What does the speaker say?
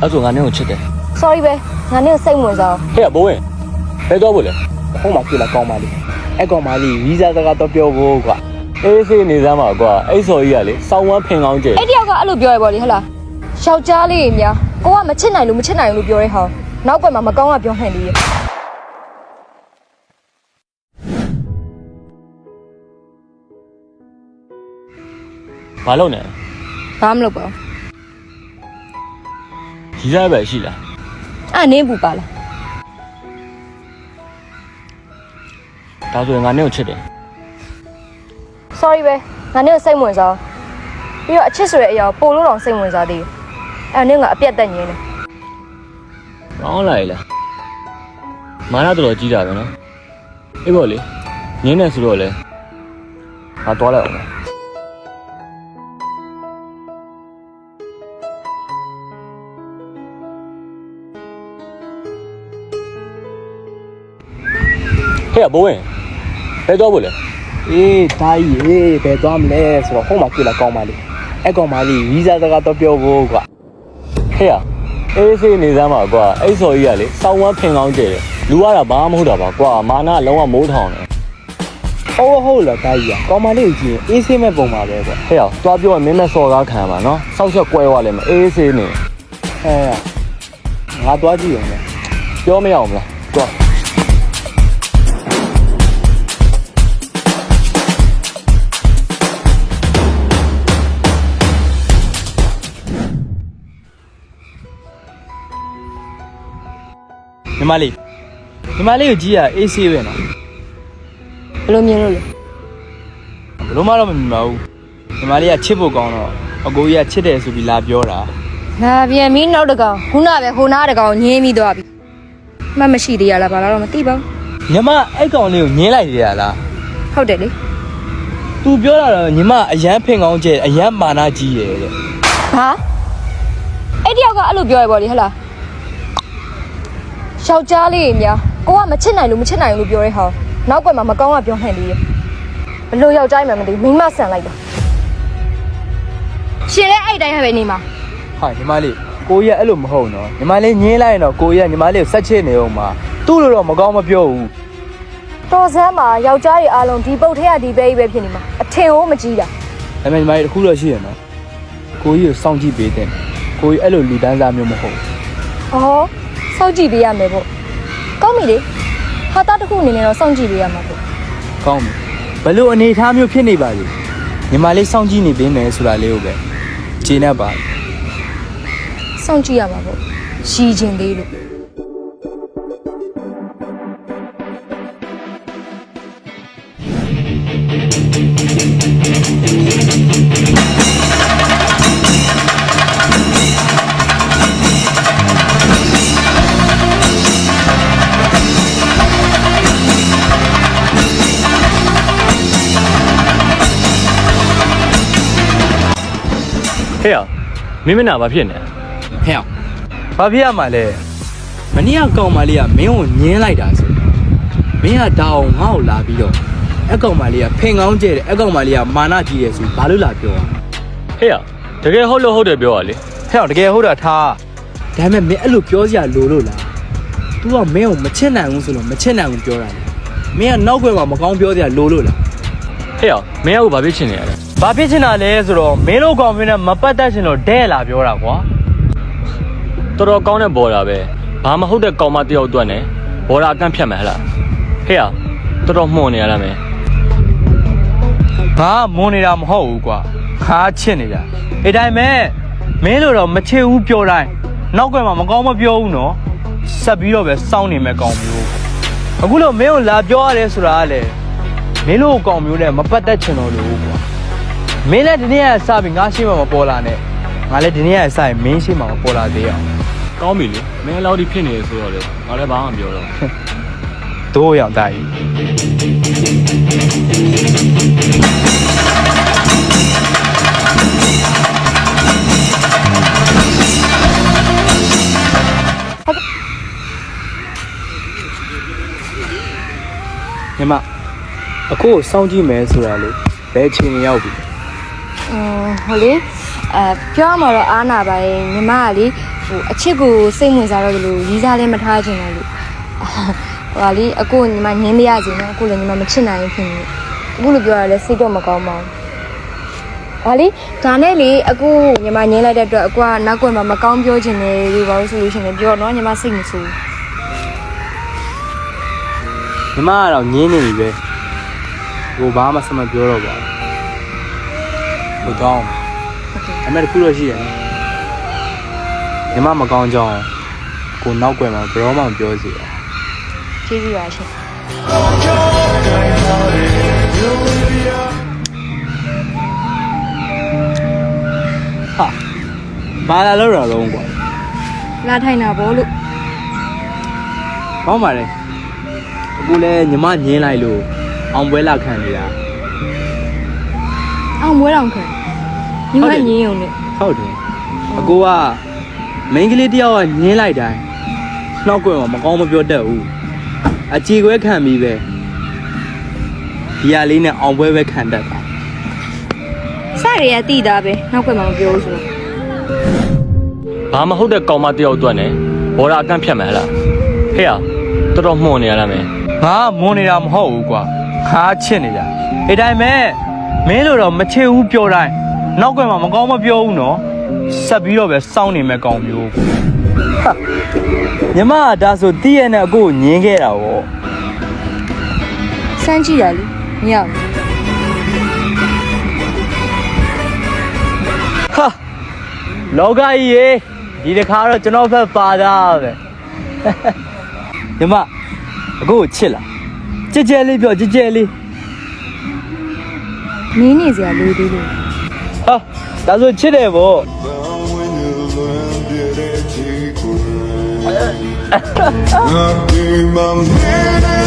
အဲ့ဆိုငါနဲ့ကိုချစ်တယ် sorry ပဲငါနဲ့စိတ်ဝင်စား ဟဲ့ဘိုးဝင်ဘယ်တော့ဘူးလဲဟိုမှာကြည့်လာကောင်းပါလိမ့်အဲ့ကောင်မလေးဗီဇာစကားတော့ပြောဖို့ကွာအေးစေးနေစမ်းပါကွာအဲ့စော်ကြီးကလေစောင်းဝမ်းဖင်ကောင်းကျဲ အဲ့တယောက်ကအဲ့လိုပြောရပါလေဟဟလားယောက်ျားလေးများကိုကမချစ်နိုင်လို့ပြောရဲဟောနောက်ဘက်မှာမကောင်းတာပြောဟန်လေးဘာလုပ်နေ ဘာမလုပ်ပါ ဗီဇာပဲရှိလား အဲ့နင်းဘူးပါလား ဒါဆိုရင်ငါနဲ့ကိုချစ်တယ် sorry ပဲငါနဲ့စိတ်ဝင်စားပြီးတော့အချစ်ဆိုတဲ့အရာပို့လို့တော့စိတ်ဝင်စားသေးတယ်အဲ့နင်းကအပြတ်တက်ညင်းတယ် ကောင်းလာလားမာနတော်ကြီးတာပဲနော်အေးပေါ့လေငင်းနေဆိုတော့လေငါသွားလိုက်အောင်ဟဲ့ဘိုးဝင်ဘယ်တော့ဘူးလဲအေးဒါကြီးဘယ်သွားမလဲဆိုတော့ဟိုမှာကြည့်လာကောင်းပါလိမ့်အဲ့ကောင်မလေးဗီဇာစကားတော့ပြောဖို့ကွာဟဲ့အေးစေးနေစမ်းပါကွာအဲ့စော်ကြီးကလေစောင်းဝမ်းဖင်ကောင်းကျဲတယ်လူရတာဘာမှမဟုတ်တာပါကွာမာနလုံးဝမိုးထောင်တယ်ဟုတ်လားဒါကြီးကောင်မလေးကိုကြည့်ရင်အေးစေးမဲ့ပုံပါပဲကွာဟဲ့သွားပြောရင်မင်းမဲ့စော်ကားခံပါနော်စောက်ချက်ကွဲသွားလိမ့်မယ်အေးစေးနေဟဲ့ငါသွားကြည့်အောင်လေပြောမရအောင်လားသွားညီမလေးကိုကြည့်ရအေးဆေးပဲနော် ဘယ်လိုမြင်လို့လဲ ဘယ်လိုမှတော့မမြင်ပါဘူးညီမလေးကချစ်ဖို့ကောင်းတော့အကိုကြီးကချစ်တယ်ဆိုပြီးလာပြောတာ ငါပြန်ပြီးနောက်တကောင်ခုနပဲဟိုနားတကောင်ညင်းပြီးသွားပြီမှတ်မရှိသေးရလားဘာလို့တော့မသိပါဘူး ညီမအဲ့ကောင်လေးကိုညင်းလိုက်ရလား ဟုတ်တယ်လေ သူပြောတာတော့ညီမအရန်ဖင်ကောင်းကျဲအရန်မာနကြီးတယ်တဲ့ ဟာအဲ့တယောက်ကအဲ့လိုပြောရပါလေဟဟလားယောက်ျားလေးများကိုကမချစ်နိုင်လို့ပြောရဲဟောနောက်ဘက်မှာမကောင်းတာပြောဟန်လေးဘလို့ယောက်ျားမှမသိမိမဆန်လိုက်တာရှင်လည်းအဲ့တိုင်းပဲနေမှာ ဟာညီမလေးကိုကြီးကအဲ့လိုမဟုတ်နော်ညီမလေးညင်းလိုက်ရင်တော့ကိုကြီးကညီမလေးကိုဆက်ချစ်နေအောင်မှာသူ့လိုတော့မကောင်းမပြောဘူး တော်စမ်းမှာယောက်ျားတွေအားလုံးဒီပုတ်ထဲကဒီပဲကြီးပဲဖြစ်နေမှာအထင်ဟိုးမကြီးတာ ဒါပေမဲ့ညီမလေးတစ်ခုတော့ရှိရနော်ကိုကြီးကိုစောင့်ကြည့်ပေးတဲ့ကိုကြီးအဲ့လိုလူတန်းစားမျိုးမဟုတ်ဘူး ဟောစောင့်ကြည့်ပေးရမယ်ပေါ့ကောင်းပြီလေဟာတာတစ်ခုအနေနဲ့တော့စောင့်ကြည့်ပေးရမှာပေါ့ ကောင်းပြီဘယ်လိုအနေအထားမျိုးဖြစ်နေပါလဲညီမလေးစောင့်ကြည့်နေပေးမယ်ဆိုတာလေးကိုပဲခြေနဲ့ပါ စောင့်ကြည့်ရမှာပေါ့ရှိခြင်းသေးလို့ ဟဲ့မင်းမနာဘာဖြစ်နေဟဲ့ဘာဖြစ်ရမှာလဲမနေ့ကကောင်မလေးကမင်းကိုညင်းလိုက်တာဆိုမင်းကဒါအောင်ငါ့ကိုလာပြီးတော့အကောင်မလေးကဖင်ကောင်းကျဲတယ်အကောင်မလေးကမာနကြီးတယ်ဆိုဘာလို့လာပြောဟဲ့တကယ်ဟုတ်လို့ဟုတ်တယ်ပြောရလေဟဲ့တကယ်ဟုတ်တာထားဒါပေမဲ့မင်းအဲ့လိုပြောစရာလိုလို့လား तू ကမင်းကိုမချစ်နိုင်ဘူးဆိုလို့မချစ်နိုင်ဘူးပြောတာလေမင်းကနောက်ွယ်မှာမကောင်းပြောစရာလိုလို့လားဟဲ့မင်းကဘာဖြစ်ချင်နေရလဲဘာဖြစ်ချင်တာလဲဆိုတော့မင်းတို့ကောင်မင်းနဲ့မပတ်သက်ချင်လို့ဒဲလာပြောတာကွာတော်တော်ကောင်းတဲ့ဘော်ဒါပဲဘာမဟုတ်တဲ့ကောင်မတယောက်အတွက်နဲ့ဘော်ဒါအကန့်ဖြတ်မယ်ဟလားဟဲ့တော်တော်မှုန်နေရလားမင်းငါမွန်နေတာမဟုတ်ဘူးကွာငါချစ်နေတာဒီတိုင်းပဲမင်းတို့တော့မချစ်ဘူးပြောတိုင်းနောက်ကွယ်မှာမကောင်းမပြောဘူးနော်ဆက်ပြီးတော့ပဲစောင်းနေမဲ့ကောင်မျိုးအခုလို့မင်းကိုလာပြောရတယ်ဆိုတာကလေမင်းတို့ကောင်မျိုးနဲ့မပတ်သက်ချင်တော့လို့ကွာမင်းလည်းဒီနေ့ကစပြီးငါရှိမှမပေါ်လာနဲ့ငါလည်းဒီနေ့ကစရင်မင်းရှိမှမပေါ်လာသေးအောင်ကောင်းပြီလေမင်းလောက်ဒီဖြစ်နေဆိုတော့လေငါလည်းဘာမှမပြောတော့တို့ရောက်တာကြီးညီမအခုစောင့်ကြည့်မယ်ဆိုတာလေဘယ်အချိန်ရောက်ပြီ ဟိုလေပြောမှာတော့အားနာပါရဲ့ညီမကလေ အချစ်ကိုစိတ်ဝင်စားတော့လို့ရီးစားလည်းမထားချင်တော့လို့ဟိုကလေအခုညီမငင်းမရစီနော်အခုလည်းညီမမချစ်နိုင်ဘူးဖြစ်နေအခုလိုပြောရလဲစိတ်တော့မကောင်းပါဘူးဟာလေဒါနဲ့လေအခုညီမငင်းလိုက်တဲ့အတွက်အခုကနောက်ကွယ်မှာမကောင်းပြောချင်တယ်လို့ဘာလို့ဆိုလို့ရှိရင်ပြောတော့ညီမစိတ်မဆိုး ညီမကတော့ငင်းနေပြီပဲကိုဘာမှဆက်မပြောတော့ပါဘူးဟိုတော့အမေတခုတော့ရှိတယ်ညီမမကောင်းကြောင်းကိုနောက်ကွယ်မှာဘယ်တော့မှမပြောစီဘူး ကျေးဇူးပါရှင် ဟာဘာလာလို့တော့လုံးကွာ လာထိုင်တာဗောလို့ ကောင်းပါလေအခုလဲညီမငင်းလိုက်လို့အောင်ပွဲလာခံနေတာ အောင်မွေးတော်ခံညီမငင်းုံနဲ့ ဟုတ်တယ်အကိုကမိန်းကလေးတယောက်ကငင်းလိုက်တိုင်းနောက်ကွယ်မှာမကောင်းမပြောတတ်ဘူးအကြေခွဲခံပြီးပဲဒီဟာလေးနဲ့အောင်ပွဲပဲခံတတ်တာ စရရတိသားပဲနောက်ကွယ်မှာမပြောဘူးဆိုတော့ ဘာမဟုတ်တဲ့ကောင်မတယောက်အတွက်နဲ့ဘော်ဒါအကန့်ဖြတ်မှန်းလားဟဲ့တော်တော်မှုန်နေရလားမင်း ငါမွန်နေတာမဟုတ်ဘူးကွာငါချစ်နေတာဒီတိုင်းပဲမင်းတို့တော့မချစ်ဘူးပြောတိုင်းနောက်ကွယ်မှာမကောင်းမပြောဘူးနော်ဆက်ပြီးတော့ပဲစောင်းနေမဲ့ကောင်မျိုးဟာညီမကဒါဆိုတည့်ရနဲ့အကိုကိုညင်းခဲ့တာဗော စမ်းကြည့်ရလေမရဘူး ဟာလောကကြီးရေဒီတစ်ခါတော့ကျွန်တော်ဖက်ပါသားပဲညီမအကိုကိုချစ်လားကြက်ကြဲလေးပြောကြက်ကြဲလေး နင်းနေစရာလိုသေးလို့ ဟာဒါဆိုချစ်တယ်ဗော Not be my man.